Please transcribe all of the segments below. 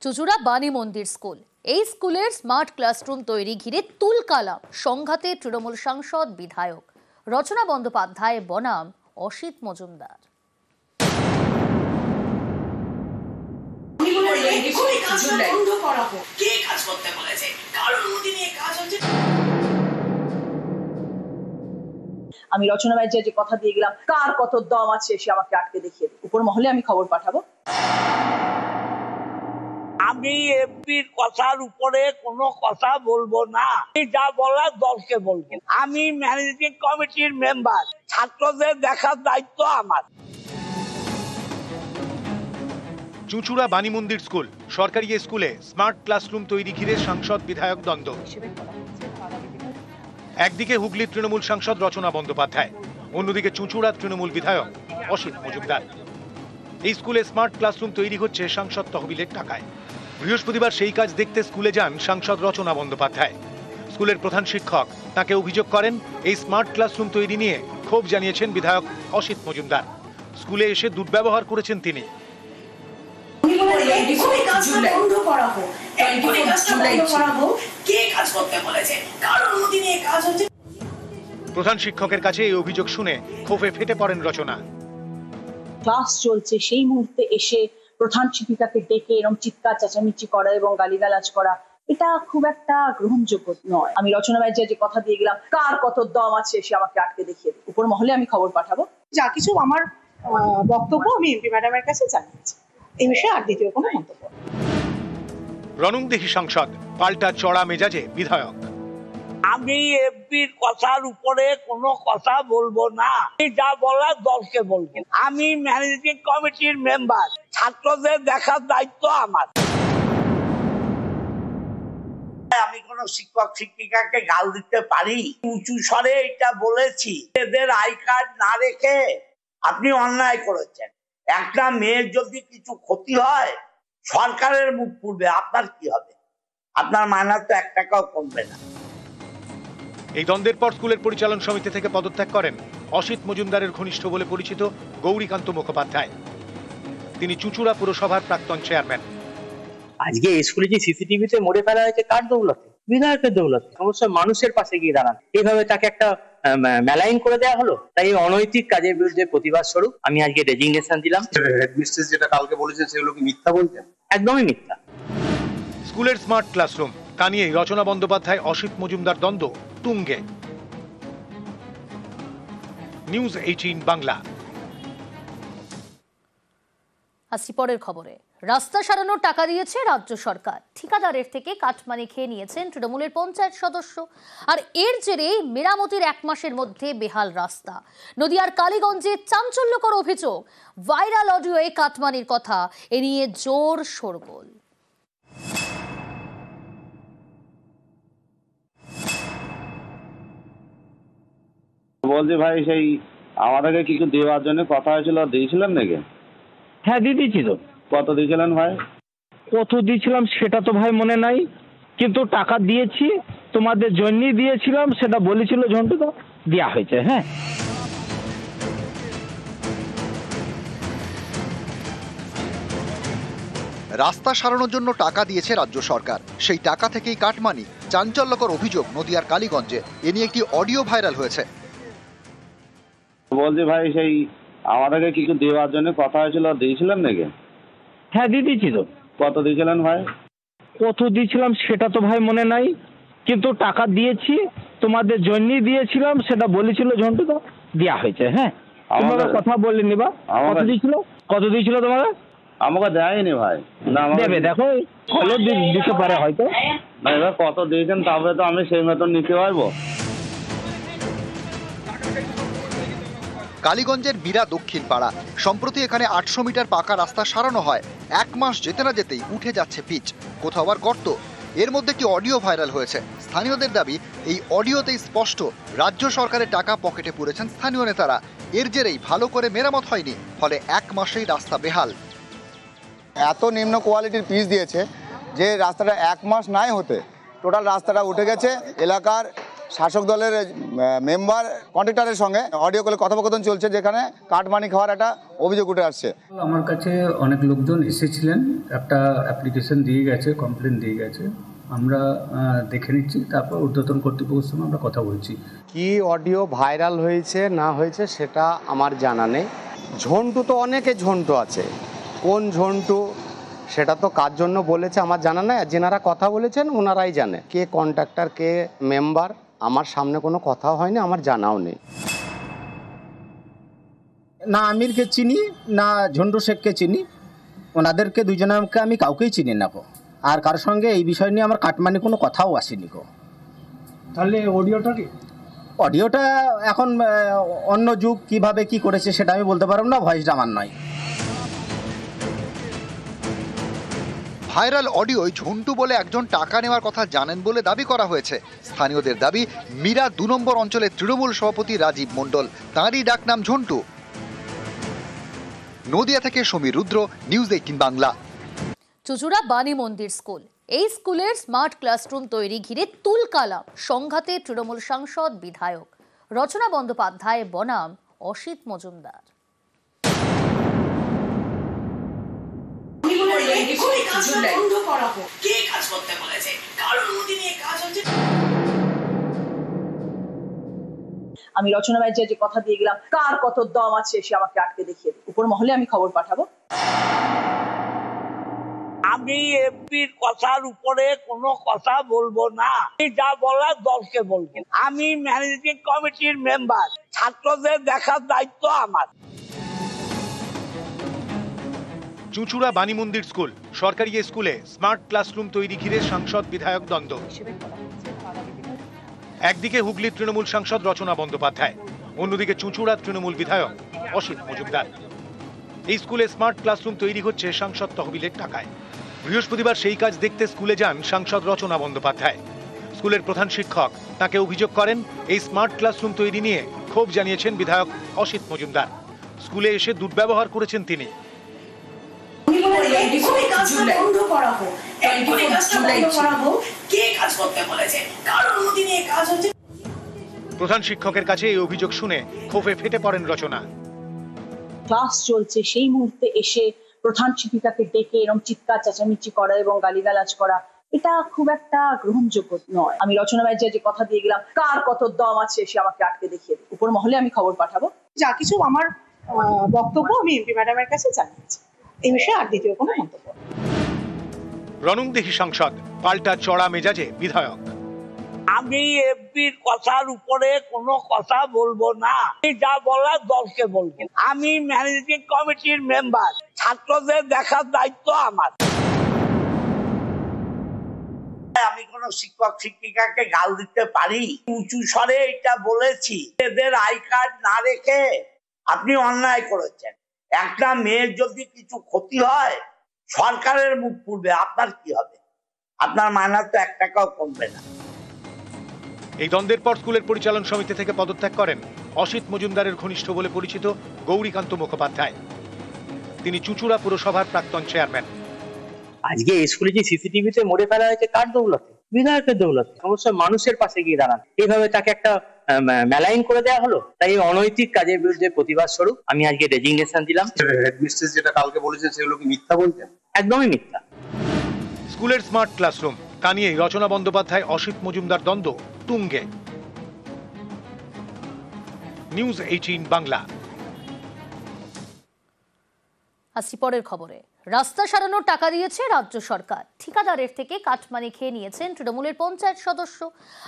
চুচুড়া বাণী মন্দির স্কুল। এই স্কুলের স্মার্ট ক্লাসরুম তৈরি ঘিরে তুলকালাম সংঘাতে তৃণমূল সাংসদ বিধায়ক রচনা বন্দ্যোপাধ্যায় বনাম অসিত মজুমদার। আমি রচনা ভাইয়ের যে কথা দিয়ে গেলাম, কার কত দম আছে সে আমাকে আটকে দেখিয়ে দেবে। উপর মহলে আমি খবর পাঠাবো। আমি এমপির কথার উপরে কোনো কথা বলবো না, যা বলার দলকে বলবেন। আমি ম্যানেজিং কমিটির মেম্বার, ছাত্রদের দেখার দায়িত্ব আমার। চুঁচুড়া বাণী মন্দির স্কুল সরকারি স্কুলে স্মার্ট ক্লাসরুম তৈরি ঘিরে সাংসদ বিধায়ক দ্বন্দ্ব। একদিকে হুগলির তৃণমূল সাংসদ রচনা বন্দ্যোপাধ্যায়, অন্যদিকে চুঁচুড়ার তৃণমূল বিধায়ক অসিত মজুমদার। এই স্কুলে স্মার্ট ক্লাসরুম তৈরি হচ্ছে সাংসদ তহবিলের টাকায়। বৃহস্পতিবার সেই কাজ দেখতে স্কুলে যান সাংসদ রচনা বন্দ্যোপাধ্যায়। স্কুলের প্রধান শিক্ষক তাকে অভিযোগ করেন, এই স্মার্ট ক্লাসরুম তৈরি নিয়ে ক্ষোভ জানিয়েছেন বিধায়ক অসিত মজুমদার। স্কুলে এসে দুর্ব্যবহার করেছেন তিনি। প্রধান শিক্ষকের কাছে এই অভিযোগ শুনে ক্ষোভে ফেটে পড়েন রচনা। ক্লাস চলছে সেই মুহূর্তে এসে প্রধান শিক্ষিকাকে ডেকে এরকম চিৎকার চেঁচামেচি করা এবং গালিগালাজ করা, এটা খুব একটা গ্রহণযোগ্য নয়। আমি রচনা ভাইয়ের যে কথা দিয়ে গেলাম, কার কত দম আছে সে আমাকে আটকে দেখিয়ে দেবে। উপর মহলে আমি খবর পাঠাবো। যা কিছু আমার বক্তব্য আমি এমপি ম্যাডামের কাছে জানিয়েছি। এই বিষয়ে আর দ্বিতীয় কোনো মন্তব্য। রণংদেহী সাংসদ পাল্টা চড়া মেজাজে বিধায়ক। আমি এমপির কথার উপরে কোনো কথা বলবো না, যা বলার দলকে বলবেন। আমি ম্যানেজিং কমিটির মেম্বার, ছাত্রদের দেখার দায়িত্ব আমার। আমি কোন শিক্ষক শিক্ষিকাকে গাল দিতে পারি? উঁচু স্বরে এটা বলেছি, এদের আই কার্ড না রেখে আপনি অন্যায় করেছেন। একটা মেয়ের যদি কিছু ক্ষতি হয় সরকারের মুখ পুড়বে, আপনার কি হবে? আপনার মাইনা তো 1 টাকাও কমবে না। এই দ্বন্দ্বের পর স্কুলের পরিচালন সমিতি থেকে পদত্যাগ করেন অসিত মজুমদারের ঘনিষ্ঠ বলে পরিচিত গৌরীকান্ত মুখোপাধ্যায়। তিনি চুঁচুড়া পুরসভার প্রাক্তন চেয়ারম্যান। আজকে স্কুলে যে সিসিটিভিতে মরে ফেলা হয়েছে কার দৌলতে? বিধায়কের দৌলতে। সমস্ত মানুষের পাশে গিয়ে দাঁড়ান, এইভাবে তাকে একটা মেলাইন করে দেওয়া হলো। তাই অনৈতিক কাজের বিরুদ্ধে প্রতিবাদ স্বরূপ আমি আজকে রেজিগনেশন দিলাম। হেডমিস্ট্রেস যেটা কালকে বলেছেন সেগুলো কি মিথ্যা বলছেন? একদমই মিথ্যা। স্কুলের স্মার্ট ক্লাসরুম তা নিয়ে রচনা বন্দ্যোপাধ্যায় অসিত মজুমদার দ্বন্দ্ব তুঙ্গে। নিউজ 18 বাংলা। আসছি পরের খবরে। রাস্তা সারানোর টাকা দিয়েছে রাজ্য সরকার, ঠিকাদারের থেকে কাটমানি খেয়ে নিয়েছেন তৃণমূলের পঞ্চায়েত সদস্য। আর এর জেরে মেরামতির 1 মাসের মধ্যে বেহাল রাস্তা। নদিয়ার কালীগঞ্জে চাঞ্চল্যকর অভিযোগ, ভাইরাল অডিওয়ে কাটমানির কথা, এ নিয়ে জোর শোরগোল। বলছি ভাই, সেই আমাদেরকে কিছু দেওয়ার জন্য কথা হয়েছিল, দিয়েছিলেন নাকি? হ্যাঁ দিয়ে দিয়েছি তো। কত দিয়েছিলেন ভাই? কত দিয়েছিলাম সেটা তো ভাই মনে নাই, কিন্তু টাকা দিয়েছি, তোমাদের জন্যই দিয়েছিলাম সেটা বলেছিল ঝন্টু, তো দেওয়া হয়েছে। হ্যাঁ, রাস্তা সারানোর জন্য টাকা দিয়েছে রাজ্য সরকার, সেই টাকা থেকেই কাটমানি। চাঞ্চল্যকর অভিযোগ নদিয়ার কালীগঞ্জে, এ নিয়ে একটি অডিও ভাইরাল হয়েছে। বলছি ভাই, সেই আমাদেরকে কিছু দেওয়ার জন্য কথা হয়েছিল, দিয়েছিলেন নাকি? হ্যাঁ দিয়ে দিয়েছি তো। কত দিয়েছিলেন ভাই? কত দিয়েছিলাম সেটা তো ভাই মনে নাই, কিন্তু টাকা দিয়েছি, তোমাদের জন্যই দিয়েছিলাম সেটা বলেছিল ঝন্টু, তো দেওয়া হয়েছে। হ্যাঁ, তোমরা কথা বলে নিবা। কত দিয়েছিল? কত দিয়েছিল তোমাদের? আমাকে দেয়নি ভাই। না দেবে, দেখো হলো দিতে পারে হয়তো। না, এবার কত দিয়েছেন তবে তো আমি সেই মতন নিতে পারবো। কালীগঞ্জের মীরা দক্ষিণ পাড়া। সম্প্রতি এখানে 800 মিটার পাকা রাস্তা সারানো হয়। 1 মাস যেতে না যেতেই উঠে যাচ্ছে পিচ, কোথাও আবার গর্ত। এর মধ্যে একটি অডিও ভাইরাল হয়েছে। স্থানীয়দের দাবি, এই অডিওতেই স্পষ্ট রাজ্য সরকারের টাকা পকেটে পুরেছেন স্থানীয় নেতারা। এর জেরেই ভালো করে মেরামত হয়নি, ফলে 1 মাসেই রাস্তা বেহাল। এত নিম্ন কোয়ালিটির পিচ দিয়েছে যে রাস্তাটা 1 মাস নাই হতে টোটাল রাস্তাটা উঠে গেছে। এলাকার শাসক দলের মেম্বার কন্ট্রাক্টরের সঙ্গে অডিও কলে কথোপকথন চলছে, যেখানে কাটমানি খাওয়ার একটা অভিযোগ উঠে আসছে। আমার কাছে অনেক লোকজন এসেছিলেন, একটা অ্যাপ্লিকেশন দিয়ে গেছে, কমপ্লেন দিয়ে গেছে, আমরা দেখে নিচ্ছি, তারপর ঊর্ধ্বতন কর্তৃপক্ষের সঙ্গে আমরা কথা বলছি। কি অডিও ভাইরাল হয়েছে না হয়েছে সেটা আমার জানা নেই। ঝন্টু তো অনেকে ঝন্টু আছে, কোন ঝন্টু সেটা তো কার জন্য বলেছে আমার জানা নেই, আর যেনারা কথা বলেছেন ওনারাই জানে কে কন্ট্রাক্টর কে মেম্বার। আমার সামনে কোনো কথা হয়নি, আমার জানাও নেই। না আমিরকে চিনি না ঝন্টু শেখকে চিনি, ওনাদেরকে দুজনকে আমি কাউকেই চিনি না গো। আর কারোর সঙ্গে এই বিষয় নিয়ে আমার কাটমানি কোনো কথাও আসেনি গো। তাহলে অডিওটা কি? অডিওটা এখন অন্য যুগ, কিভাবে কি করেছে সেটা আমি বলতে পারবো না, ভয়েসটা আমার নয়। ভাইরাল অডিওয় ঝন্টু বলে একজন টাকা নেওয়ার কথা জানেন বলে দাবি করা হয়েছে। স্থানীয়দের দাবি, মীরা 2 নম্বর অঞ্চলের তৃণমূল সভাপতি রাজীব মণ্ডল, তাঁরই ডাকনাম ঝন্টু। নদিয়া থেকে সমীর রুদ্র, নিউজ 18 বাংলা। চুচুড়া বাণী মন্দির স্কুল, এই স্কুলের স্মার্ট ক্লাসরুম তৈরি ঘিরে তুলকালাম সংঘাতে তৃণমূল সাংসদ বিধায়ক রচনা বন্দ্যোপাধ্যায় বনাম অসিত মজুমদার। আমি রচনা ব্যানার্জি যে কথা দিয়ে গেলাম, কার কত দম আছে সে আমাকে আটকে দেখিয়ে দিই। উপর মহলে আমি খবর পাঠাবো। আমি এমপির কথার উপরে কোনো কথা বলবো না, যা বলার দলকে বলবো। আমি ম্যানেজিং কমিটির মেম্বার, ছাত্রদের দেখার দায়িত্ব আমার। চুঁচুড়া বাণী মন্দির স্কুল, সরকারি স্কুলে স্মার্ট ক্লাসরুম তৈরি ঘিরে সাংসদ বিধায়ক দ্বন্দ্ব। একদিকে হুগলির তৃণমূল সাংসদ রচনা বন্দ্যোপাধ্যায়, অন্যদিকে চুঁচুড়ার তৃণমূল বিধায়ক অসিত মজুমদার। এই স্কুলে স্মার্ট ক্লাসরুম তৈরি হচ্ছে সাংসদ তহবিলের টাকায়। বৃহস্পতিবার সেই কাজ দেখতে স্কুলে যান সাংসদ রচনা বন্দ্যোপাধ্যায়। স্কুলের প্রধান শিক্ষক তাকে অভিযোগ করেন, এই স্মার্ট ক্লাসরুম তৈরি নিয়ে ক্ষোভ জানিয়েছেন বিধায়ক অসিত মজুমদার। স্কুলে এসে দুর্ব্যবহার করেছেন তিনি। প্রধান শিক্ষকের কাছে এই অভিযোগ শুনে ক্ষোভে ফেটে পড়েন রচনা। ক্লাস চলছে সেই মুহূর্তে এসে প্রধান শিক্ষিকাকে ডেকে এরকম চিৎকার চেঁচামেচি করা এবং গালিগালাজ করা, এটা খুব একটা গ্রহণযোগ্য নয়। আমি রচনা ব্যানার্জি যে কথা দিয়ে গেলাম, কার কত দম আছে সে আমাকে আটকে দেখিয়ে দিই। উপর মহলে আমি খবর পাঠাবো। যা কিছু আমার বক্তব্য আমি এমপি ম্যাডামের কাছে জানিয়েছি, এই বিষয়ে আর দ্বিতীয় কোনো মন্তব্য। রণংদেহী সাংসদ, পাল্টা চড়া মেজাজে বিধায়ক। আমি এমপির কথার উপরে কোনো কথা বলবো না, যা বলার দলকে বলবো। আমি ম্যানেজিং কমিটির মেম্বার, ছাত্রদের দেখার দায়িত্ব আমার। আমি কোন শিক্ষক শিক্ষিকাকে গাল দিতে পারি? উঁচু স্বরে এটা বলেছি, এদের আই কার্ড না রেখে আপনি অন্যায় করেছেন। একটা মেয়ের যদি কিছু ক্ষতি হয় সরকারের মুখ পুড়বে, আপনার কি হবে? আপনার মাইনা তো 1 টাকাও কমবে না। এই দ্বন্দ্বের পর স্কুলের পরিচালন সমিতি থেকে পদত্যাগ করেন অসিত মজুমদারের ঘনিষ্ঠ বলে পরিচিত গৌরীকান্ত মুখোপাধ্যায়। তিনি চুঁচুড়া পুরসভার প্রাক্তন চেয়ারম্যান। আজকে স্কুলে যে সিসিটিভিতে মোড়ে ফেলা হয়েছে কার দৌলতে? বিধায়কের দৌলতে। সমস্ত মানুষের পাশে গিয়ে দাঁড়ান, এইভাবে তাকে একটা মেলাইন করে দেওয়া হলো। তাই এই অনৈতিক কাজের বিরুদ্ধে প্রতিবাদ স্বরূপ আমি আজকে রেজিগনেশন দিলাম। হেডমিস্ট্রেস যেটা কালকে বলেছেন সেগুলো কি মিথ্যা বলছেন? একদমই মিথ্যা। স্কুলের স্মার্ট ক্লাসরুম, তা নিয়ে রচনা বন্দ্যোপাধ্যায় অসিত মজুমদার দ্বন্দ্ব তুঙ্গে। নিউজ 18 বাংলা। আসছি পরের খবরে। রাস্তা সারানোর টাকা দিয়েছে রাজ্য সরকার, ঠিকাদারের থেকে কাটমানি খেয়ে নিয়েছেন তৃণমূলের পঞ্চায়েত সদস্য।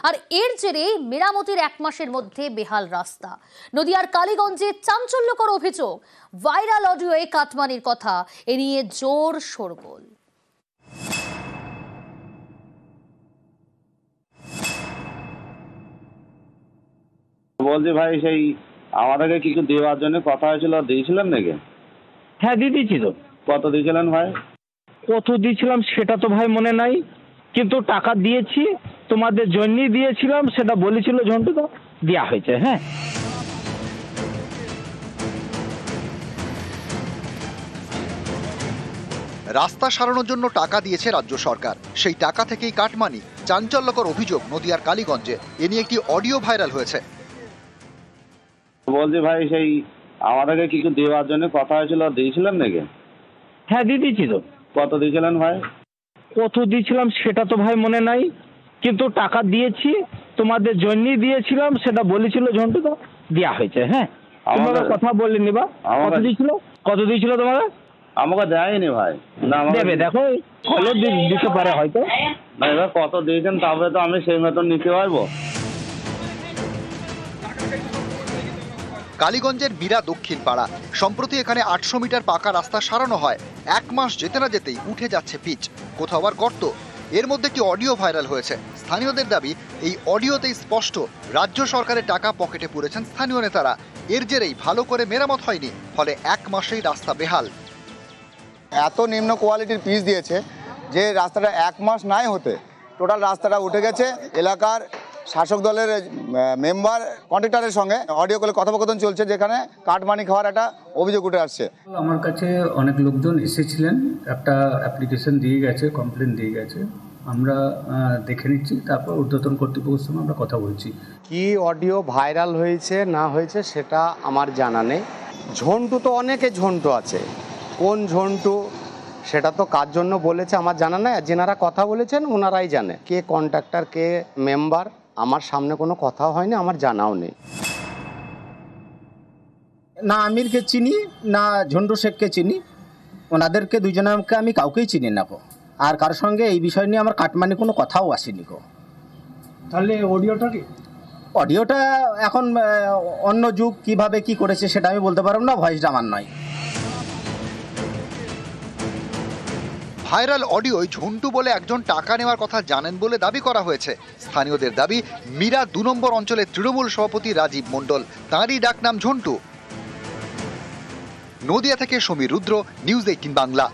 আর এর জেরে মেরামতির 1 মাসের মধ্যে বেহাল রাস্তা। নদিয়ার কালীগঞ্জে চাঞ্চল্যকর অভিযোগ, ভাইরাল অডিওয়ে কাটমানির কথা, এ নিয়ে জোর শোরগোল। বলছি ভাই, সেই আমাদেরকে কিছু দেওয়ার জন্য কথা হয়েছিল, দিয়েছিলেন নাকি? হ্যাঁ দিয়ে দিচ্ছি তো। কত দিয়েছিলেন ভাই? কত দিয়েছিলাম সেটা তো ভাই মনে নাই, কিন্তু টাকা দিয়েছি, তোমাদের জন্যই দিয়েছিলাম সেটা বলেছিল ঝন্টু, তো দেওয়া হয়েছে। হ্যাঁ রাস্তা সারানোর জন্য টাকা দিয়েছে রাজ্য সরকার, সেই টাকা থেকেই কাটমানি। চাঞ্চল্যকর অভিযোগ নদিয়ার কালীগঞ্জে। এ নিয়ে একটি অডিও ভাইরাল হয়েছে। বলছি ভাই সেই আমাদেরকে কিছু দেওয়ার জন্য কথা হয়েছিল, দিয়েছিলেন নাকি? হ্যাঁ দিয়ে দিয়েছি তো। কত দিয়েছিলেন ভাই? কত দিয়েছিলাম সেটা তো ভাই মনে নাই, কিন্তু টাকা দিয়েছি, তোমাদের জন্যই দিয়েছিলাম সেটা বলেছিল ঝন্টু তো, দেওয়া হয়েছে। হ্যাঁ তোমাকে কথা বলিনি বা কত দিয়েছিল, কত দিয়েছিল তোমাকে? আমাকে দেয়নি ভাই। না দেবে, দেখো হলো দিতে পারে হয়তো। না এবার কত দিয়েছেন তারপরে তো আমি সেই মতন নিতে পারবো। কালীগঞ্জের মীরা দক্ষিণ পাড়া। সম্প্রতি এখানে 800 মিটার পাকা রাস্তা সারানো হয়। 1 মাস যেতে না যেতেই উঠে যাচ্ছে পিচ, কোথাও আবার গর্ত। এর মধ্যে একটি অডিও ভাইরাল হয়েছে। স্থানীয়দের দাবি, এই অডিওতেই স্পষ্ট রাজ্য সরকারের টাকা পকেটে পুরেছেন স্থানীয় নেতারা। এর জেরেই ভালো করে মেরামত হয়নি, ফলে 1 মাসেই রাস্তা বেহাল। এত নিম্ন কোয়ালিটির পিচ দিয়েছে যে রাস্তাটা 1 মাস নাই হতে টোটাল রাস্তাটা উঠে গেছে। এলাকার শাসক দলের মেম্বার কন্ট্রাক্টরের সঙ্গে অডিও কলে কথোপকথন চলছে, যেখানে কাটমানি খাওয়ার একটা অভিযোগ উঠে আসছে। আমার কাছে অনেক লোকজন এসেছিলেন, একটা অ্যাপ্লিকেশন দিয়ে গেছে, কমপ্লেন দিয়ে গেছে। আমরা দেখে নিচ্ছি, তারপর ঊর্ধ্বতন কর্তৃপক্ষের সঙ্গে আমরা কথা বলছি। কি অডিও ভাইরাল হয়েছে না হয়েছে সেটা আমার জানা নেই। ঝন্টু তো অনেকে ঝন্টু আছে, কোন ঝন্টু সেটা তো কার জন্য বলেছে আমার জানা নেই। যেনারা কথা বলেছেন ওনারাই জানে কে কন্ট্রাক্টর কে মেম্বার। আমার সামনে কোনো কথা হয়নি, আমার জানাও নেই। না আমিরকে চিনি না ঝন্টু শেখকে চিনি, ওনাদেরকে দুজনকে আমি কাউকেই চিনি না গো। আর কারোর সঙ্গে এই বিষয় নিয়ে আমার কাটমানি কোনো কথাও আসেনি গো। তাহলে অডিওটা কি? অডিওটা এখন অন্য যুগ কিভাবে কি করেছে সেটা আমি বলতে পারবো না, ভয়েসটা আমার নয়। ভাইরাল অডিওয় ঝন্টু বলে একজন টাকা নেওয়ার কথা জানেন বলে দাবি করা হয়েছে। স্থানীয়দের দাবি, মীরা 2 নম্বর অঞ্চলের তৃণমূল সভাপতি রাজীব মণ্ডল, তাঁরই ডাকনাম ঝন্টু। নদিয়া থেকে সমীর রুদ্র, নিউজ 18 বাংলা।